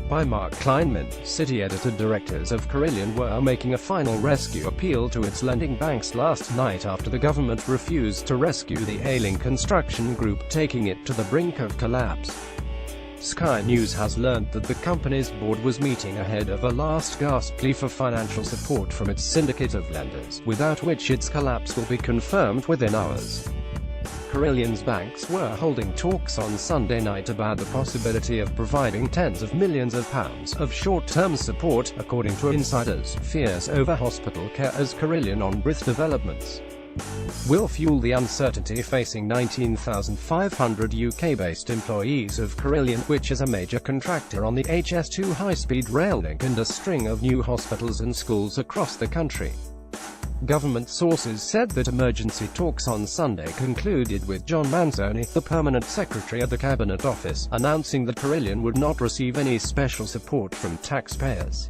by Mark Kleinman, city editor directors of Carillion were making a final rescue appeal to its lending banks last night after the government refused to rescue the ailing construction group, taking it to the brink of collapse. Sky News has learned that the company's board was meeting ahead of a last-gasp plea for financial support from its syndicate of lenders, without which its collapse will be confirmed within hours. Carillion's banks were holding talks on Sunday night about the possibility of providing tens of millions of pounds of short-term support, according to insiders. Fears over hospital care as Carillion on brief developments will fuel the uncertainty facing 19,500 UK-based employees of Carillion, which is a major contractor on the HS2 high-speed rail link and a string of new hospitals and schools across the country. Government sources said that emergency talks on Sunday concluded with John Manzoni, the permanent secretary at the Cabinet Office, announcing that Carillion would not receive any special support from taxpayers.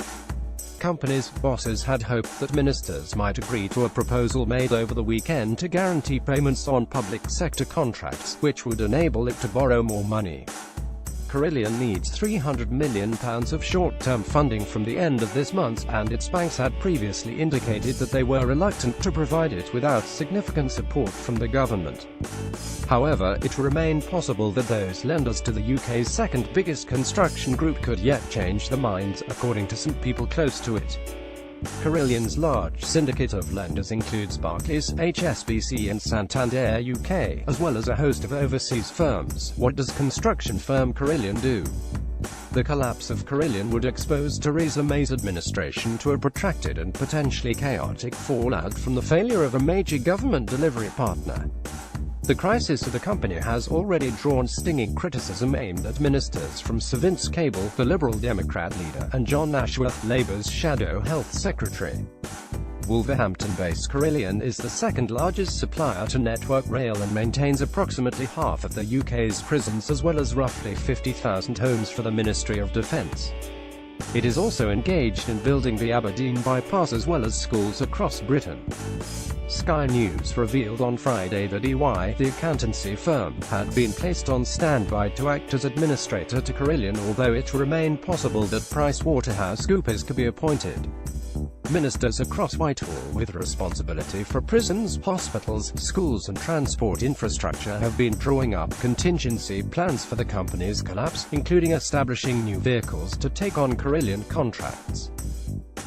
Company's bosses had hoped that ministers might agree to a proposal made over the weekend to guarantee payments on public sector contracts, which would enable it to borrow more money. Carillion needs £300 million of short-term funding from the end of this month, and its banks had previously indicated that they were reluctant to provide it without significant support from the government. However, it remained possible that those lenders to the UK's second biggest construction group could yet change their minds, according to some people close to it. Carillion's large syndicate of lenders includes Barclays, HSBC and Santander UK, as well as a host of overseas firms. What does construction firm Carillion do? The collapse of Carillion would expose Theresa May's administration to a protracted and potentially chaotic fallout from the failure of a major government delivery partner. The crisis of the company has already drawn stinging criticism aimed at ministers from Sir Vince Cable, the Liberal Democrat leader, and John Ashworth, Labour's shadow health secretary. Wolverhampton-based Carillion is the second-largest supplier to Network Rail and maintains approximately half of the UK's prisons as well as roughly 50,000 homes for the Ministry of Defence. It is also engaged in building the Aberdeen bypass as well as schools across Britain. Sky News revealed on Friday that EY, the accountancy firm, had been placed on standby to act as administrator to Carillion, although it remained possible that PricewaterhouseCoopers could be appointed. Ministers across Whitehall with responsibility for prisons, hospitals, schools and transport infrastructure have been drawing up contingency plans for the company's collapse, including establishing new vehicles to take on Carillion contracts.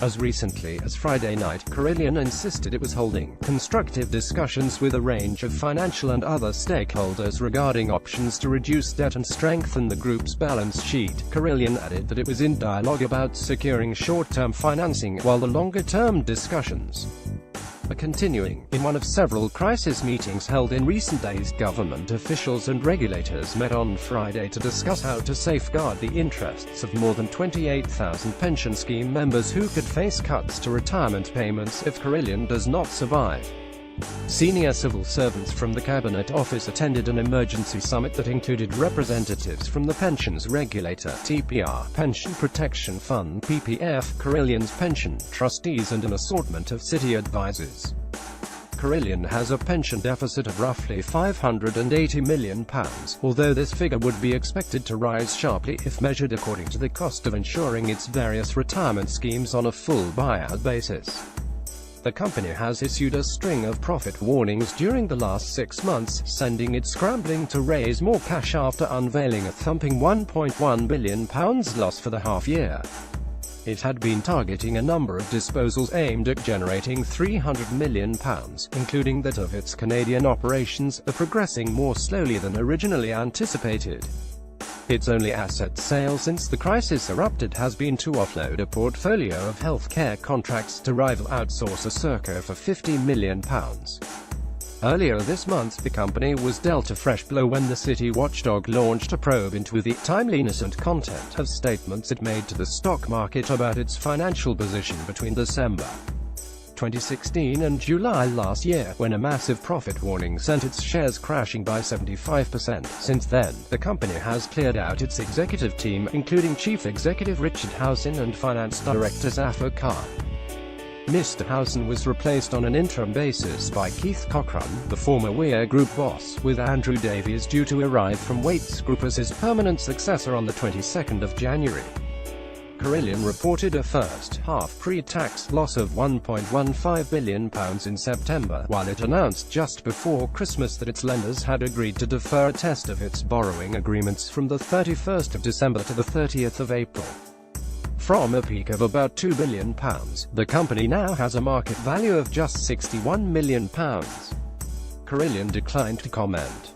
As recently as Friday night, Carillion insisted it was holding constructive discussions with a range of financial and other stakeholders regarding options to reduce debt and strengthen the group's balance sheet. Carillion added that it was in dialogue about securing short-term financing, while the longer-term discussions are continuing. In one of several crisis meetings held in recent days, government officials and regulators met on Friday to discuss how to safeguard the interests of more than 28,000 pension scheme members who could face cuts to retirement payments if Carillion does not survive. Senior civil servants from the Cabinet Office attended an emergency summit that included representatives from the pensions regulator, TPR, Pension Protection Fund, PPF, Carillion's pension trustees and an assortment of city advisors. Carillion has a pension deficit of roughly £580 million, although this figure would be expected to rise sharply if measured according to the cost of insuring its various retirement schemes on a full buyout basis. The company has issued a string of profit warnings during the last 6 months, sending it scrambling to raise more cash after unveiling a thumping £1.1 billion loss for the half-year. It had been targeting a number of disposals aimed at generating £300 million, including that of its Canadian operations, progressing more slowly than originally anticipated. Its only asset sale since the crisis erupted has been to offload a portfolio of healthcare contracts to rival outsourcer Serco for £50 million. Earlier this month, the company was dealt a fresh blow when the city watchdog launched a probe into the timeliness and content of statements it made to the stock market about its financial position between December 2016 and July last year, when a massive profit warning sent its shares crashing by 75%. Since then, the company has cleared out its executive team, including Chief Executive Richard Howson and Finance Director Zafar Khan. Mr. Howson was replaced on an interim basis by Keith Cochrane, the former Weir Group boss, with Andrew Davies due to arrive from Waits Group as his permanent successor on the 22nd of January. Carillion reported a first-half pre-tax loss of £1.15 billion in September, while it announced just before Christmas that its lenders had agreed to defer a test of its borrowing agreements from the 31st of December to the 30th of April. From a peak of about £2 billion, the company now has a market value of just £61 million. Carillion declined to comment.